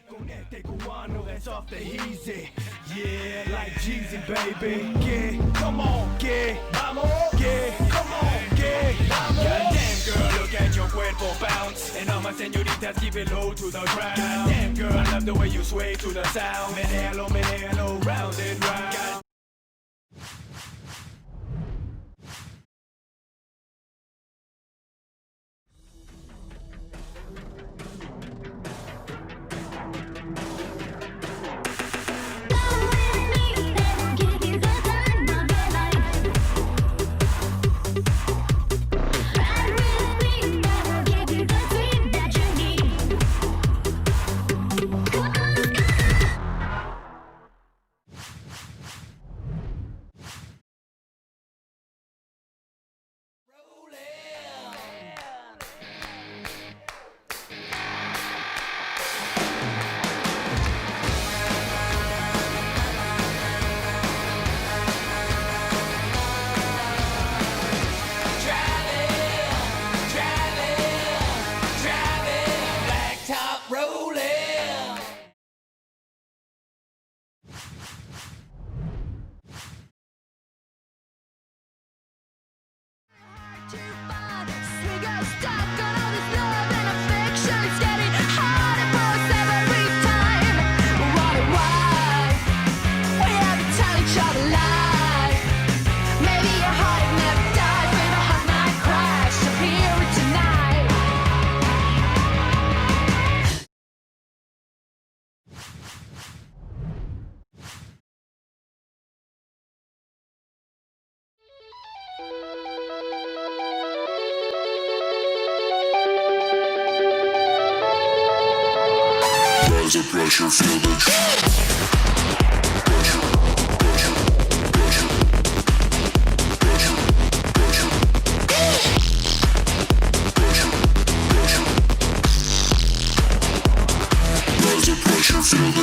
Con este cubano that's off the easy. Yeah, like Jeezy, baby. Yeah, come on, yeah, vamos. Yeah, come on, yeah, vamos. Goddamn girl, look at your cuerpo bounce. And all my señoritas keep it low to the ground. Goddamn girl, I love the way you sway to the sound. Menealo, round and round. The pressure, feel the pressure, pressure, pressure, pressure, pressure, pressure, rise the pressure, feel the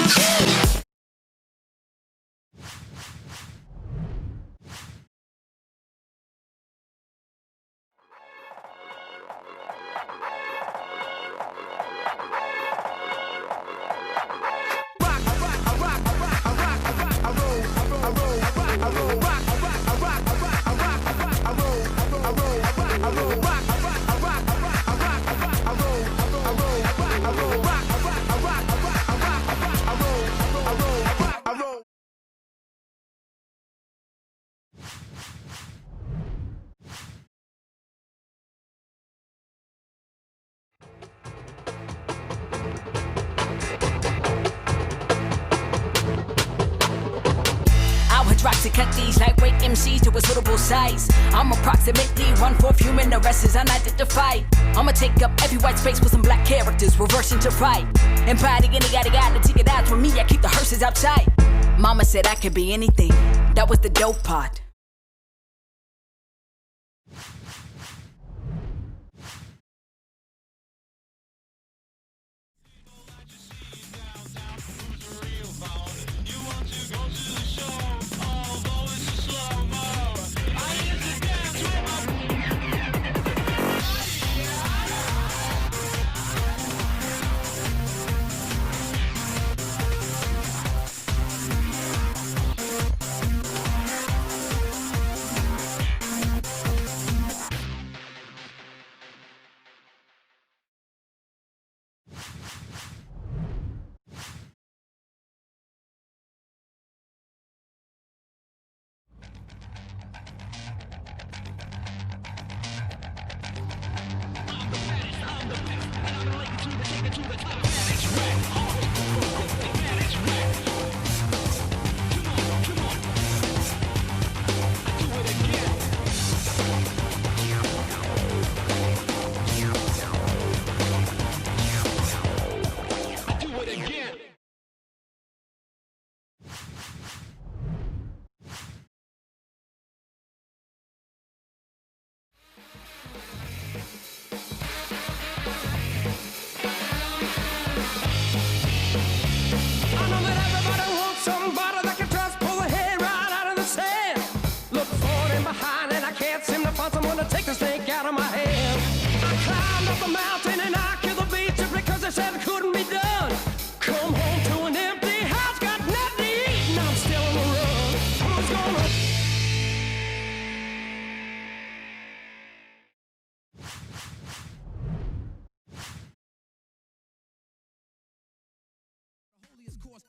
To cut these lightweight MCs to a suitable size. I'm approximately 1/4 human, the rest is unidentified. I'ma take up every white space with some black characters, reversing to right. Embodying the yada take it out for me, I keep the hearses outside. Mama said I could be anything, that was the dope part.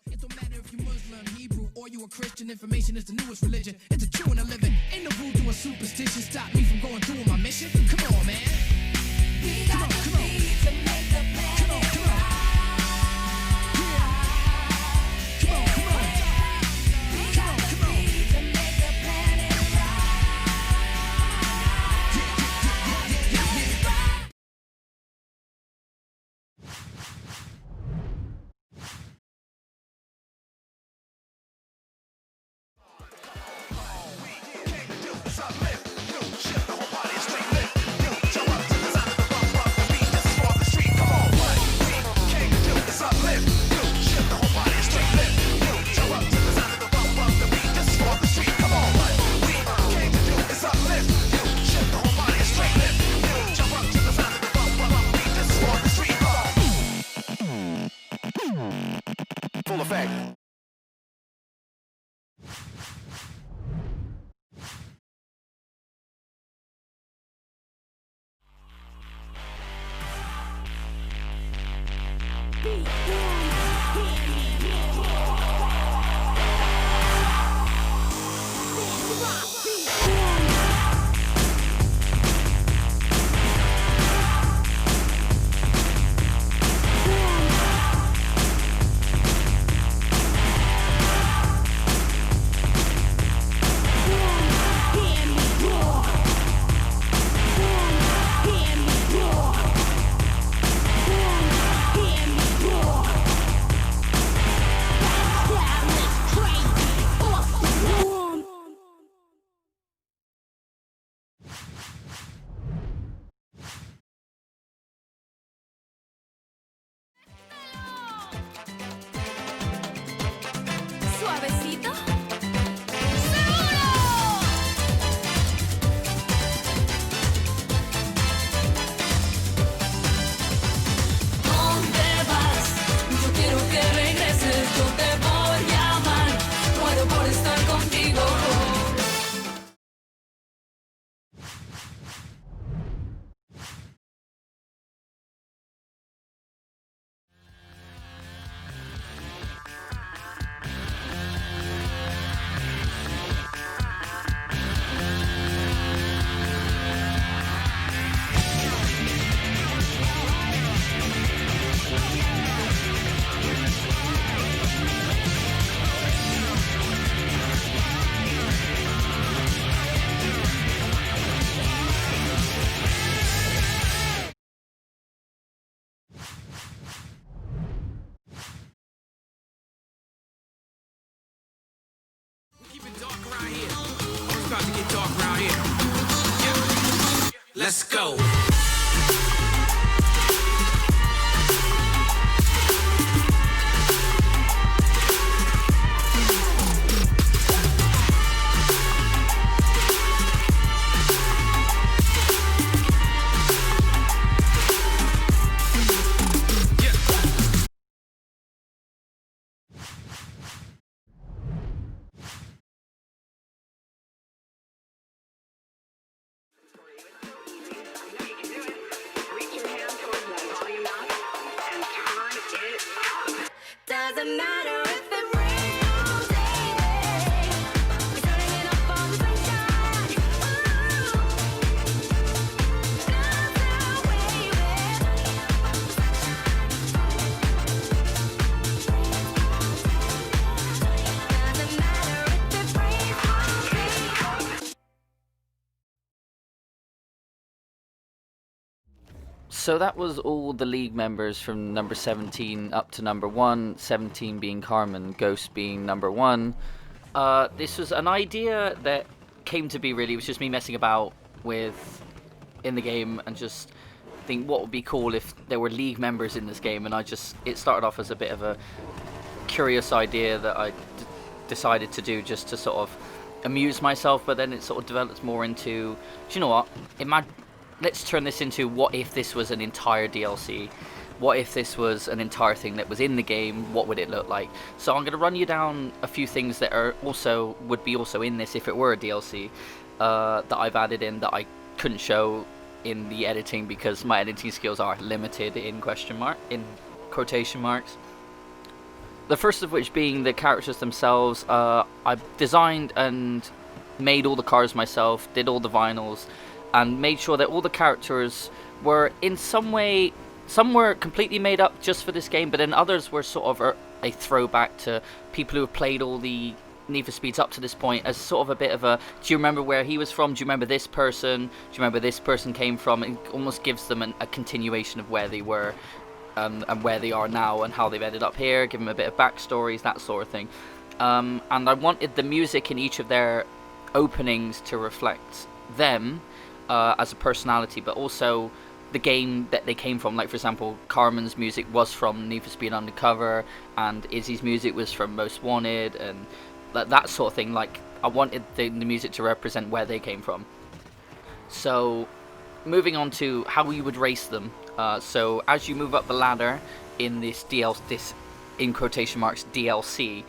It don't matter if you're Muslim, Hebrew, or you a Christian. Information is the newest religion. It's a true and a living. Ain't no voodoo or superstition stop me from going through my mission. Come on, man. We got the beat to make the planet rise. Come on, come on. We got the beat to make the planet Full effect. suavecito. ¿Dónde vas? Yo quiero que regreses, yo te voy a amar, muero por estar contigo. Keep it dark around here. Oh, it's about to get dark around here. Yeah. Let's go. Doesn't matter if it rains all day, babe. We're turning it up on the sunshine. Ooh, that's the way doesn't matter if it rains all day. So that was all the league members from number 17 up to number 1, 17 being Carmen, Ghost being number 1. This was an idea that came to be really, it was just me messing about with in the game and just think what would be cool if there were league members in this game, and it started off as a bit of a curious idea that I decided to do just to sort of amuse myself, but then it sort of developed more into, do you know what, let's turn this into what if this was an entire DLC? What if this was an entire thing that was in the game? What would it look like? So I'm going to run you down a few things that would be also in this if it were a DLC that I've added in that I couldn't show in the editing because my editing skills are limited in quotation marks. The first of which being the characters themselves. I designed and made all the cars myself, did all the vinyls, and made sure that all the characters were in some way, some were completely made up just for this game, but then others were sort of a throwback to people who have played all the Need for Speeds up to this point, as sort of a bit of a, do you remember where he was from? Do you remember this person? Do you remember this person came from? It almost gives them a continuation of where they were and where they are now and how they've ended up here, give them a bit of backstories, that sort of thing. And I wanted the music in each of their openings to reflect them as a personality, but also the game that they came from. Like, for example, Carmen's music was from Need for Speed Undercover, and Izzy's music was from Most Wanted, and that sort of thing. Like, I wanted the music to represent where they came from. So, moving on to how you would race them. So, as you move up the ladder in this in quotation marks DLC,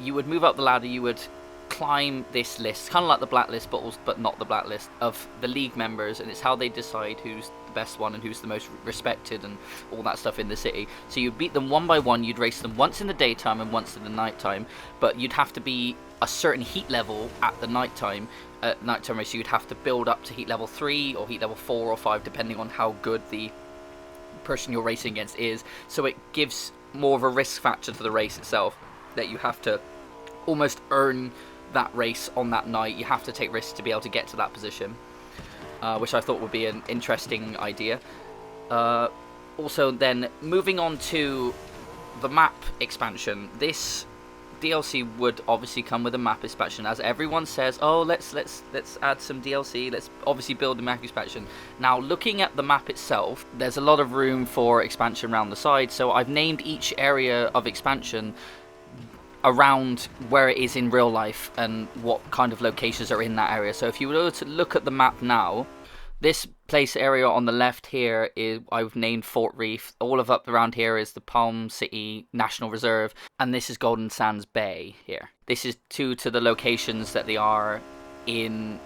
you would move up the ladder. You would climb this list, kind of like the blacklist, but not the blacklist, of the league members, and it's how they decide who's the best one and who's the most respected and all that stuff in the city. So you'd beat them one by one. You'd race them once in the daytime and once in the nighttime, but you'd have to be a certain heat level at the nighttime race. So you'd have to build up to heat level 3 or heat level 4 or 5, depending on how good the person you're racing against is. So it gives more of a risk factor to the race itself, that you have to almost earn that race on that night. You have to take risks to be able to get to that position, which I thought would be an interesting idea. Also, then moving on to the map expansion, this DLC would obviously come with a map expansion, as everyone says, oh, let's add some DLC, let's obviously build a map expansion. Now, looking at the map itself, there's a lot of room for expansion around the side, so I've named each area of expansion around where it is in real life and what kind of locations are in that area. So if you were to look at the map now, this place area on the left here is, I've named Fort Reef. All of up around here is the Palm City National Reserve, and this is Golden Sands Bay here. This is due to the locations that they are in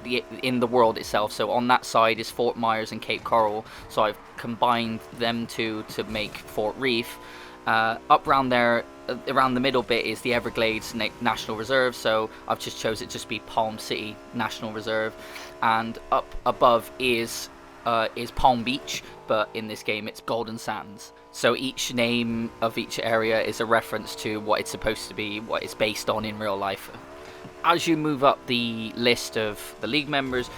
the world itself. So on that side is Fort Myers and Cape Coral, so I've combined them two to make Fort Reef. Up around there, around the middle bit, is the Everglades National Reserve, so I've just chose it just be Palm City National Reserve, and up above is Palm Beach, but in this game it's Golden Sands. So each name of each area is a reference to what it's supposed to be, what it's based on in real life. As you move up the list of the league members,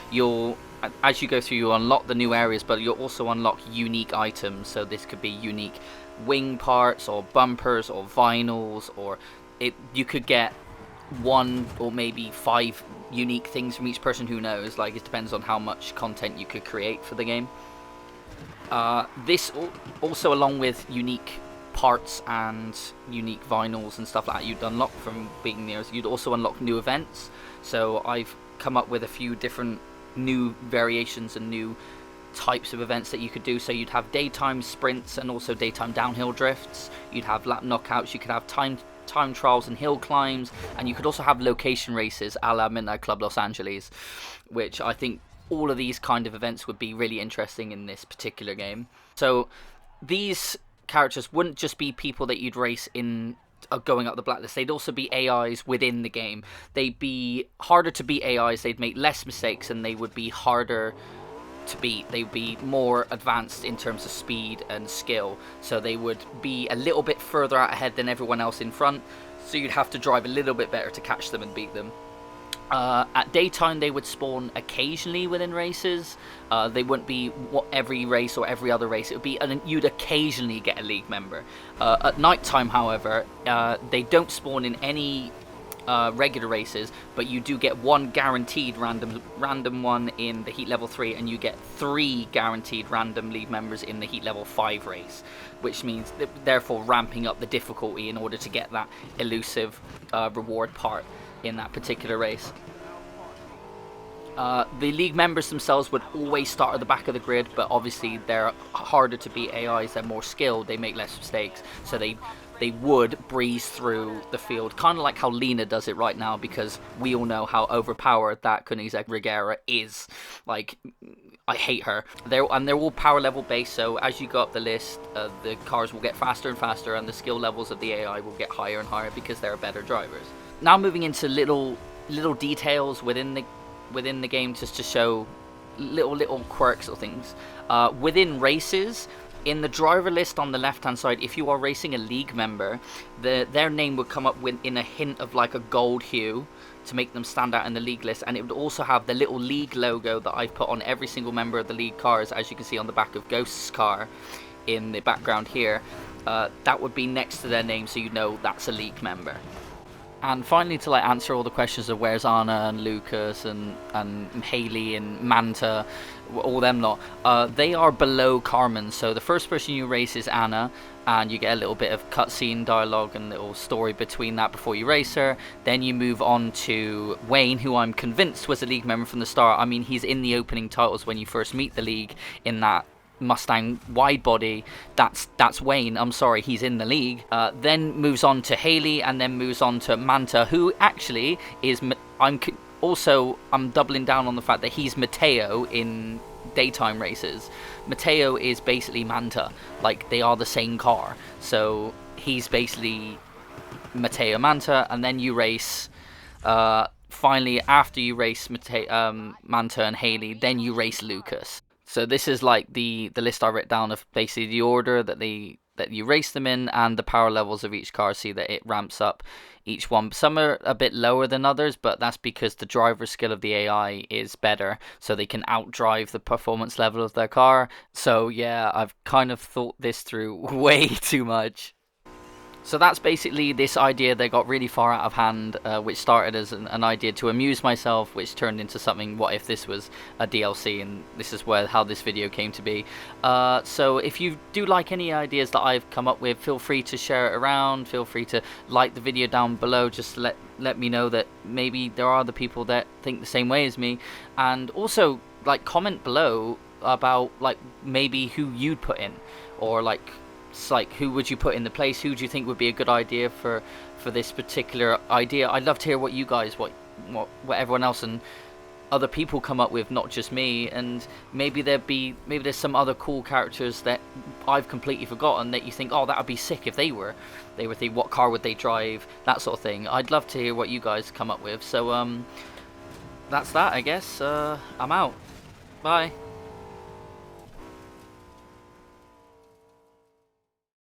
as you go through, you unlock the new areas, but you'll also unlock unique items. So this could be unique wing parts or bumpers or vinyls, or you could get 1 or maybe 5 unique things from each person, who knows. Like, it depends on how much content you could create for the game. This also, along with unique parts and unique vinyls and stuff like that, you'd unlock from being there. You'd also unlock new events. So I've come up with a few different new variations and new types of events that you could do. So you'd have daytime sprints and also daytime downhill drifts. You'd have lap knockouts. You could have time trials and hill climbs, and you could also have location races a la Midnight Club Los Angeles, which I think all of these kind of events would be really interesting in this particular game. So these characters wouldn't just be people that you'd race in going up the blacklist. They'd also be AIs within the game. They'd be harder to beat AIs. They'd make less mistakes, and they would be harder to beat. They'd be more advanced in terms of speed and skill, so they would be a little bit further out ahead than everyone else in front, so you'd have to drive a little bit better to catch them and beat them. At daytime, they would spawn occasionally within races. They wouldn't be every race or every other race. It would be you'd occasionally get a league member. At nighttime, however, they don't spawn in any regular races, but you do get one guaranteed random one in the heat level 3, and you get 3 guaranteed random league members in the heat level 5 race, which means therefore ramping up the difficulty in order to get that elusive reward part in that particular race. The league members themselves would always start at the back of the grid, but obviously they're harder to beat AIs. They're more skilled, they make less mistakes, so they would breeze through the field, kind of like how Lena does it right now, because we all know how overpowered that Koenigsegg Regera is. Like, I hate her. They're all power level based, so as you go up the list, the cars will get faster and faster, and the skill levels of the AI will get higher and higher because they're better drivers. Now moving into little details within the game, just to show little quirks or things. Within races, in the driver list on the left hand side, if you are racing a league member, their name would come up in a hint of like a gold hue to make them stand out in the league list, and it would also have the little league logo that I've put on every single member of the league cars, as you can see on the back of Ghost's car in the background here. That would be next to their name, so you know that's a league member. And finally, to like answer all the questions of where's Anna and Lucas and Haley and Manta, all them lot, they are below Carmen. So the first person you race is Anna, and you get a little bit of cutscene dialogue and little story between that before you race her. Then you move on to Wayne, who I'm convinced was a league member from the start. I mean, he's in the opening titles when you first meet the league in that Mustang wide body. That's Wayne. I'm sorry, he's in the league. Then moves on to Haley, and then moves on to Manta, who actually is I'm doubling down on the fact that he's Mateo in daytime races. Mateo is basically Manta, like they are the same car, so he's basically Mateo Manta. And then you race finally, after you race Manta and Haley, then you race Lucas. So this is like the list I wrote down of basically the order that you race them in, and the power levels of each car. See that it ramps up each one. Some are a bit lower than others, but that's because the driver skill of the AI is better, so they can outdrive the performance level of their car. So yeah, I've kind of thought this through way too much. So that's basically this idea that got really far out of hand, which started as an idea to amuse myself, which turned into something, what if this was a DLC, and this is how this video came to be. So if you do like any ideas that I've come up with, feel free to share it around, feel free to like the video down below, just let me know that maybe there are other people that think the same way as me, and also like comment below about like maybe who you'd put in, or like who would you put in the place, who do you think would be a good idea for this particular idea. I'd love to hear what you guys, what everyone else and other people come up with, not just me. And maybe there's some other cool characters that I've completely forgotten that you think, oh, that would be sick if they were thinking, what car would they drive, that sort of thing. I'd love to hear what you guys come up with. So that's that, I guess. I'm out. Bye.